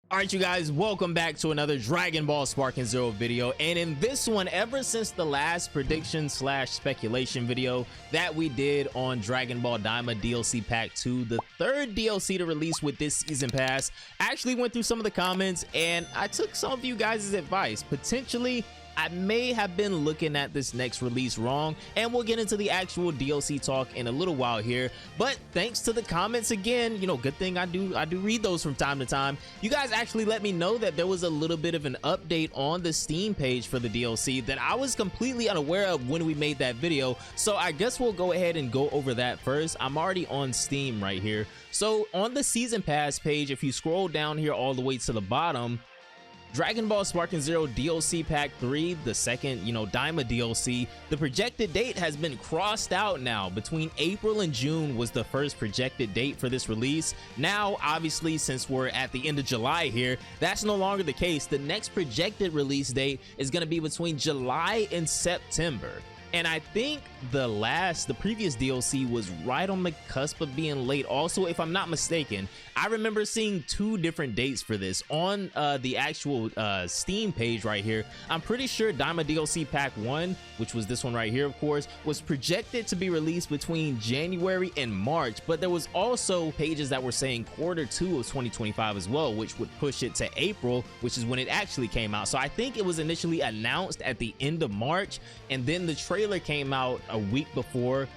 Alright you guys, welcome back to another Dragon Ball Sparking Zero video, and in this one, ever since the last prediction slash speculation video that we did on Dragon Ball Daima DLC Pack 2, the third DLC to release with this season pass, I actually went through some of the comments and I took some of you guys' advice. Potentially I may have been looking at this next release wrong, and we'll get into the actual DLC talk in a little while here. But thanks to the comments again, good thing I do read those from time to time. You guys actually let me know that there was a little bit of an update on the Steam page for the DLC that I was completely unaware of when we made that video. So I guess we'll go ahead and go over that first. I'm already on Steam right here. So on the Season Pass page, if you scroll down here all the way to the bottom, Dragon Ball Sparking Zero DLC Pack 3, the second, Daima DLC, the projected date has been crossed out now. Between April and June was the first projected date for this release. Now, obviously, since we're at the end of July here, that's no longer the case. The next projected release date is going to be between July and September. And I think the previous DLC was right on the cusp of being late also, if I'm not mistaken. I remember seeing two different dates for this on the actual Steam page right here. I'm pretty sure Daima DLC Pack 1, which was this one right here, of course, was projected to be released between January and March, but there was also pages that were saying quarter 2 of 2025 as well, which would push it to April, which is when it actually came out. So I think it was initially announced at the end of March, and then the trailer came out a week before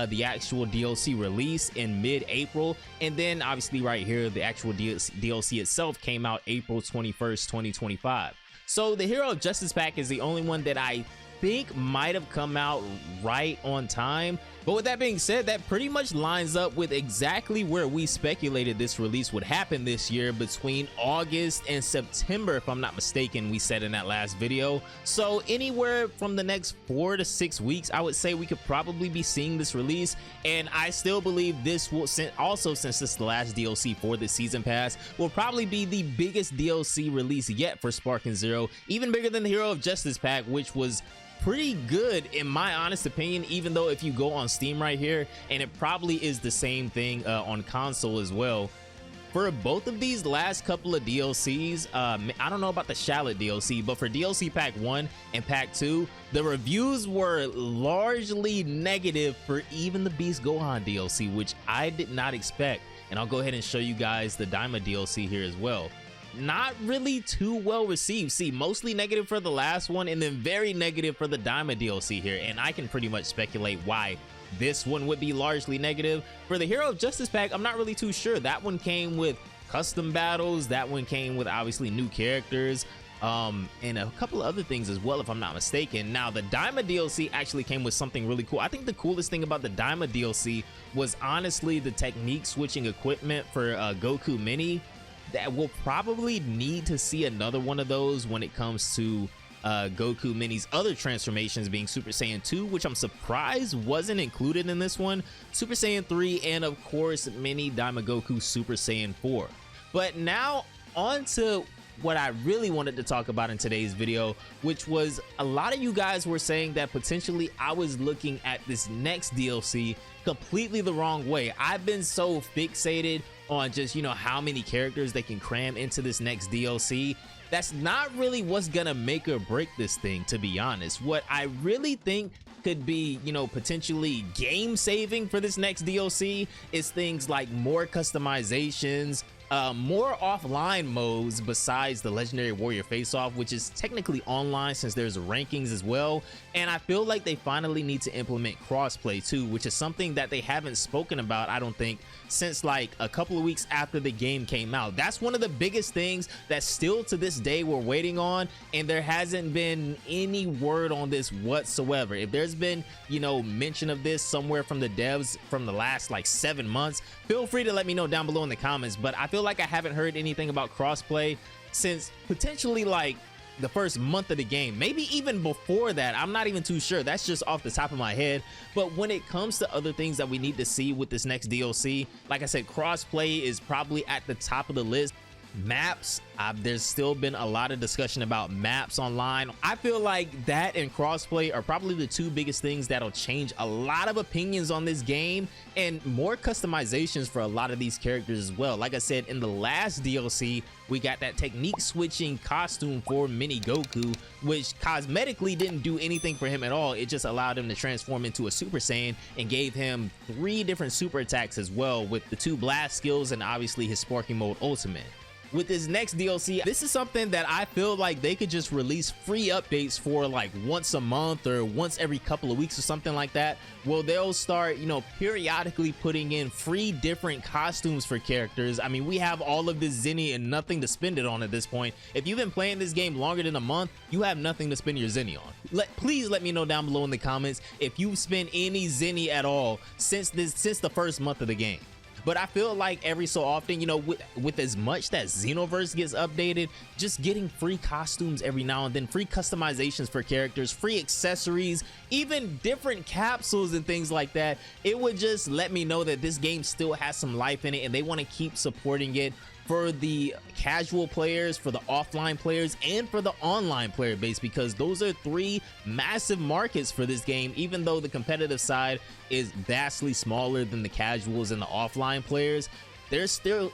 the actual DLC release in mid-April, and then obviously right here the actual DLC itself came out April 21st, 2025. So the Hero of Justice pack is the only one that I think might have come out right on time. But with that being said, that pretty much lines up with exactly where we speculated this release would happen this year, between August and September, if I'm not mistaken, we said in that last video. So anywhere from the next 4 to 6 weeks, I would say we could probably be seeing this release. And I still believe this will, also since this is the last DLC for the Season Pass, will probably be the biggest DLC release yet for Sparking Zero, even bigger than the Hero of Justice pack, which was pretty good in my honest opinion, even though if you go on Steam right here, and it probably is the same thing on console as well. For both of these last couple of DLCs, I don't know about the Shallot DLC, but for DLC Pack 1 and Pack 2, the reviews were largely negative for even the Beast Gohan DLC, which I did not expect. And I'll go ahead and show you guys the Daima DLC here as well. Not really too well received. See, mostly negative for the last one, and then very negative for the Daima DLC here, and I can pretty much speculate why this one would be largely negative. For the Hero of Justice pack, I'm not really too sure. That one came with custom battles, that one came with obviously new characters, and a couple of other things as well, if I'm not mistaken. Now the Daima DLC actually came with something really cool. I think the coolest thing about the Daima DLC was honestly the technique switching equipment for Goku Mini. That we'll probably need to see another one of those when it comes to Goku Mini's other transformations, being Super Saiyan 2, which I'm surprised wasn't included in this one, Super Saiyan 3, and of course Mini Daima Goku Super Saiyan 4. But now on to what I really wanted to talk about in today's video, which was a lot of you guys were saying that potentially I was looking at this next DLC completely the wrong way. I've been so fixated on just how many characters they can cram into this next DLC. That's not really what's gonna make or break this thing, to be honest. What I really think could be potentially game saving for this next DLC is things like more customizations, more offline modes besides the Legendary Warrior Face-Off, which is technically online since there's rankings as well. And I feel like they finally need to implement crossplay too, which is something that they haven't spoken about, I don't think, since like a couple of weeks after the game came out. That's one of the biggest things that still to this day we're waiting on, and there hasn't been any word on this whatsoever. If there's been mention of this somewhere from the devs from the last like 7 months, feel free to let me know down below in the comments. But I feel like I haven't heard anything about crossplay since potentially like the first month of the game, maybe even before that. I'm not even too sure. That's just off the top of my head. But when it comes to other things that we need to see with this next DLC, like I said, crossplay is probably at the top of the list. Maps, there's still been a lot of discussion about maps online. I feel like that and crossplay are probably the two biggest things that'll change a lot of opinions on this game, and more customizations for a lot of these characters as well. Like I said, in the last DLC, we got that technique switching costume for Mini Goku, which cosmetically didn't do anything for him at all. It just allowed him to transform into a Super Saiyan and gave him 3 different super attacks as well, with the 2 blast skills and obviously his Sparking Mode Ultimate. With this next DLC, this is something that I feel like they could just release free updates for like once a month or once every couple of weeks or something like that. Well, they'll start, you know, periodically putting in free different costumes for characters. I mean, we have all of this Zenny and nothing to spend it on at this point. If you've been playing this game longer than a month, you have nothing to spend your Zenny on. Please let me know down below in the comments if you've spent any Zenny at all since the first month of the game. But I feel like every so often, you know, with as much that Xenoverse gets updated, just getting free costumes every now and then, free customizations for characters, free accessories, even different capsules and things like that, it would just let me know that this game still has some life in it and they want to keep supporting it for the casual players, for the offline players, and for the online player base, because those are 3 massive markets for this game. Even though the competitive side is vastly smaller than the casuals and the offline players, there's still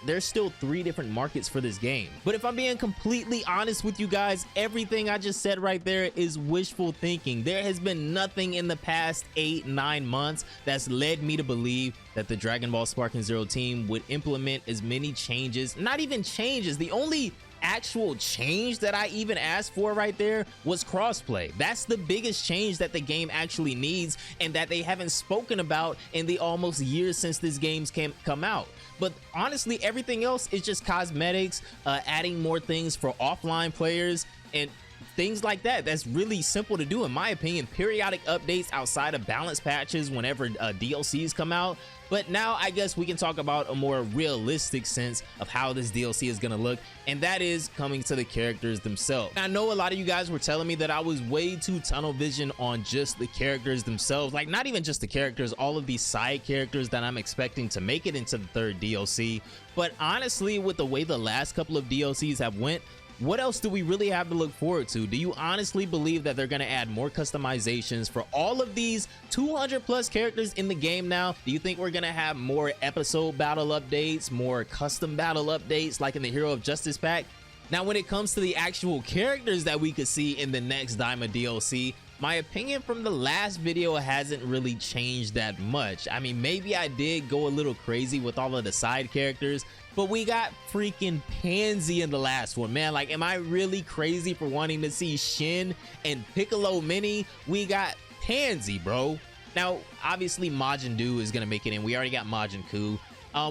3 different markets for this game. But if I'm being completely honest with you guys, everything I just said right there is wishful thinking. There has been nothing in the past 8-9 months that's led me to believe that the Dragon Ball Sparking Zero team would implement as many changes, not even changes. The only actual change that I even asked for right there was crossplay. That's the biggest change that the game actually needs and that they haven't spoken about in the almost years since this game's come out. But honestly, everything else is just cosmetics, adding more things for offline players and things like that. That's really simple to do in my opinion. Periodic updates outside of balance patches whenever DLCs come out. But now I guess we can talk about a more realistic sense of how this DLC is gonna look, and that is coming to the characters themselves. I know a lot of you guys were telling me that I was way too tunnel vision on just the characters themselves, like not even just the characters, all of these side characters that I'm expecting to make it into the 3rd DLC. But honestly, with the way the last couple of DLCs have went, what else do we really have to look forward to? Do you honestly believe that they're going to add more customizations for all of these 200 plus characters in the game now? Do you think we're going to have more episode battle updates, more custom battle updates like in the Hero of Justice pack? Now, when it comes to the actual characters that we could see in the next Daima DLC, my opinion from the last video hasn't really changed that much. I mean, maybe I did go a little crazy with all of the side characters, but we got freaking Pansy in the last one, man. Like, am I really crazy for wanting to see Shin and Piccolo Mini? We got Pansy, bro. Now, obviously, Majin Buu is gonna make it in. We already got Majin Buu.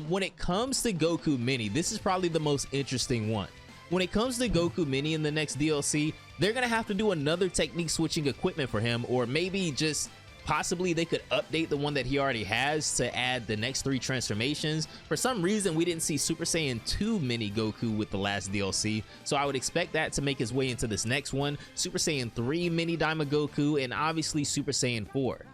When it comes to Goku Mini, this is probably the most interesting one. When it comes to Goku Mini in the next DLC, they're gonna have to do another technique switching equipment for him, or maybe just possibly they could update the one that he already has to add the next 3 transformations. For some reason, we didn't see Super Saiyan 2 Mini Goku with the last DLC, so I would expect that to make his way into this next one. Super Saiyan 3 Mini Daima Goku, and obviously Super Saiyan 4.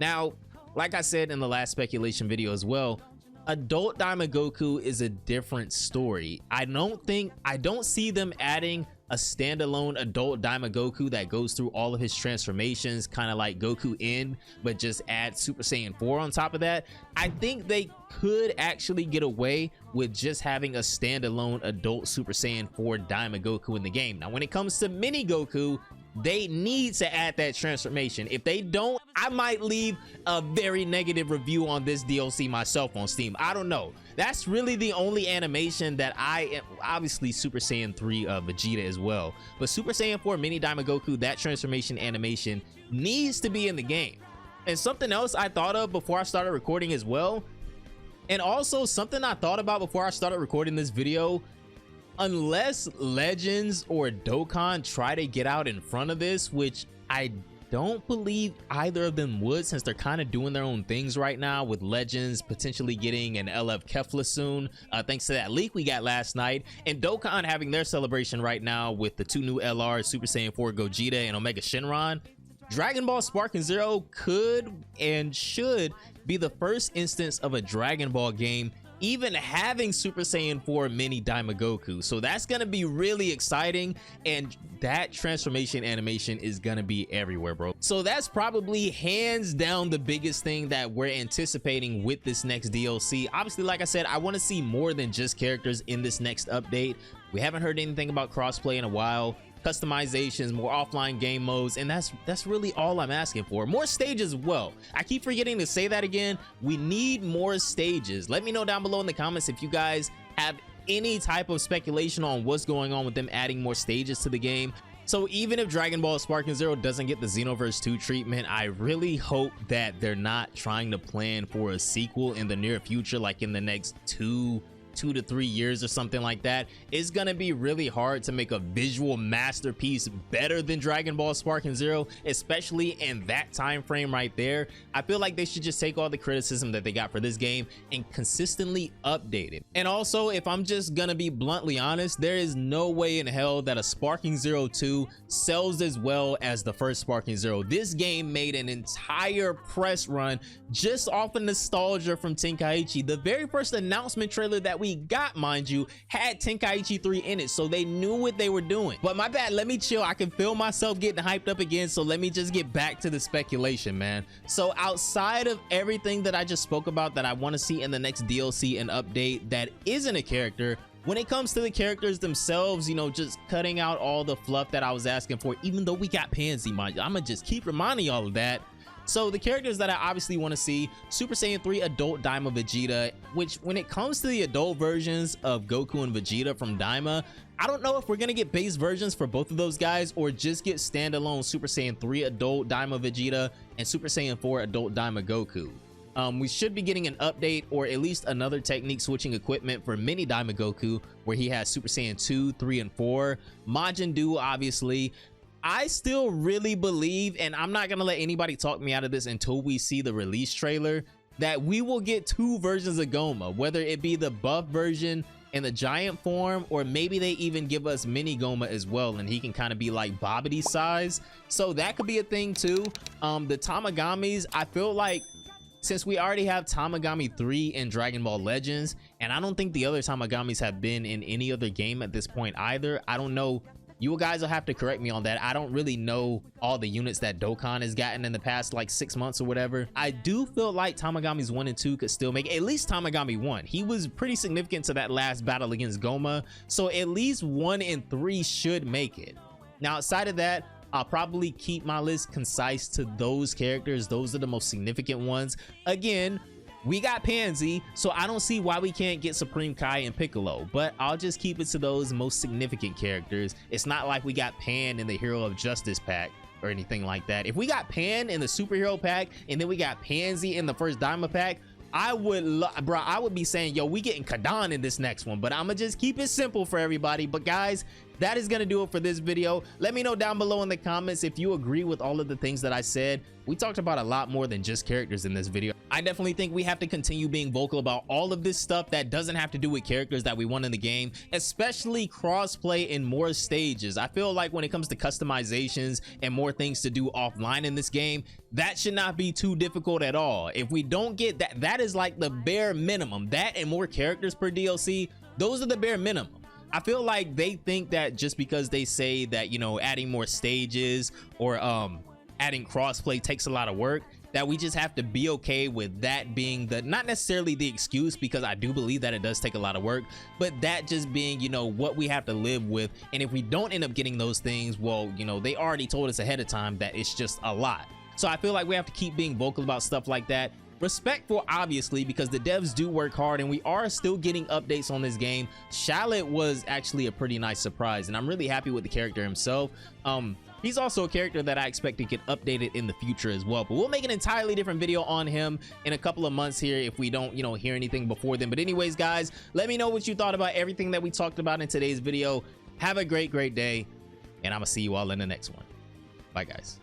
Now, like I said in the last speculation video as well, Adult Daima Goku is a different story. I don't see them adding a standalone adult Daima Goku that goes through all of his transformations, kind of like Goku in, but just add Super Saiyan 4 on top of that. I think they could actually get away with just having a standalone adult Super Saiyan 4 Daima Goku in the game. Now, when it comes to Mini Goku, they need to add that transformation. If they don't, I might leave a very negative review on this DLC myself on Steam. I don't know. That's really the only animation that I am. Obviously Super Saiyan 3 Vegeta as well, but Super Saiyan 4 Mini Daima Goku, that transformation animation needs to be in the game. And something else I thought of before I started recording as well, and also something I thought about before I started recording this video, unless Legends or Dokkan try to get out in front of this, which I don't believe either of them would, since they're kind of doing their own things right now, with Legends potentially getting an LF Kefla soon, thanks to that leak we got last night, and Dokkan having their celebration right now with the 2 new LRs, Super Saiyan 4 Gogeta and Omega Shenron. Dragon Ball Sparking Zero could and should be the first instance of a Dragon Ball game even having Super Saiyan 4 mini Daima Goku. So that's gonna be really exciting, and that transformation animation is gonna be everywhere, bro. So that's probably hands down the biggest thing that we're anticipating with this next DLC. Obviously, like I said, I want to see more than just characters in this next update. We haven't heard anything about crossplay in a while, customizations, more offline game modes, and that's really all I'm asking for. More stages as well. I keep forgetting to say that again. We need more stages. Let me know down below in the comments if you guys have any type of speculation on what's going on with them adding more stages to the game. So even if Dragon Ball Sparking Zero doesn't get the Xenoverse 2 treatment, I really hope that they're not trying to plan for a sequel in the near future, like in the next two to 3 years or something like that. It's gonna be really hard to make a visual masterpiece better than Dragon Ball Sparking Zero, especially in that time frame right there. I feel like they should just take all the criticism that they got for this game and consistently update it. And also, if I'm just gonna be bluntly honest, there is no way in hell that a Sparking Zero 2 sells as well as the first Sparking Zero. This game made an entire press run just off of nostalgia from Tenkaichi. The very first announcement trailer that we got, mind you, had Tenkaichi 3 in it, so they knew what they were doing. But my bad, let me chill. I can feel myself getting hyped up again, so let me just get back to the speculation, man. So outside of everything that I just spoke about that I want to see in the next DLC and update that isn't a character, when it comes to the characters themselves, you know, just cutting out all the fluff that I was asking for, even though we got Pansy, mind you, I'm gonna just keep reminding y'all of that. So the characters that I obviously want to see: Super Saiyan 3 adult Daima Vegeta, which when it comes to the adult versions of Goku and Vegeta from Daima, I don't know if we're gonna get base versions for both of those guys or just get standalone Super Saiyan 3 adult Daima Vegeta and Super Saiyan 4 adult Daima Goku. We should be getting an update or at least another technique switching equipment for mini Daima Goku, where he has Super Saiyan 2, 3, and 4. Majin Buu, obviously. I still really believe, and I'm not gonna let anybody talk me out of this until we see the release trailer, that we will get 2 versions of Goma, whether it be the buff version in the giant form, or maybe they even give us mini Goma as well, and he can kind of be like Babidi size. So that could be a thing too. The Tamagamis, I feel like since we already have Tamagami 3 in Dragon Ball Legends, and I don't think the other Tamagamis have been in any other game at this point either. I don't know. You guys will have to correct me on that. I don't really know all the units that Dokkan has gotten in the past like 6 months or whatever. I do feel like Tamagamis 1 and 2 could still make it. At least Tamagami 1. He was pretty significant to that last battle against Goma. So at least 1 and 3 should make it. Now outside of that, I'll probably keep my list concise to those characters. Those are the most significant ones. Again, we got Pansy, so I don't see why we can't get Supreme Kai and Piccolo, but I'll just keep it to those most significant characters. It's not like we got Pan in the Hero of Justice pack or anything like that. If we got Pan in the superhero pack and then we got Pansy in the first Daima pack, I would be saying, yo, we getting Kadan in this next one, but I'm gonna just keep it simple for everybody. But guys, that is gonna do it for this video. Let me know down below in the comments if you agree with all of the things that I said. We talked about a lot more than just characters in this video. I definitely think we have to continue being vocal about all of this stuff that doesn't have to do with characters that we want in the game, especially crossplay in more stages. I feel like when it comes to customizations and more things to do offline in this game, that should not be too difficult at all. If we don't get that, that is like the bare minimum. That and more characters per DLC, those are the bare minimum. I feel like they think that just because they say that, you know, adding more stages or adding crossplay takes a lot of work, that we just have to be okay with that being the, not necessarily the excuse, because I do believe that it does take a lot of work, but that just being, you know, what we have to live with. And if we don't end up getting those things, well, you know, they already told us ahead of time that it's just a lot. So I feel like we have to keep being vocal about stuff like that. Respectful, obviously, because the devs do work hard and we are still getting updates on this game. Shallot was actually a pretty nice surprise, and I'm really happy with the character himself. He's also a character that I expect to get updated in the future as well, but we'll make an entirely different video on him in a couple of months here if we don't, you know, hear anything before then. But anyways, guys, let me know what you thought about everything that we talked about in today's video. Have a great day, and I'm gonna see you all in the next one. Bye, guys.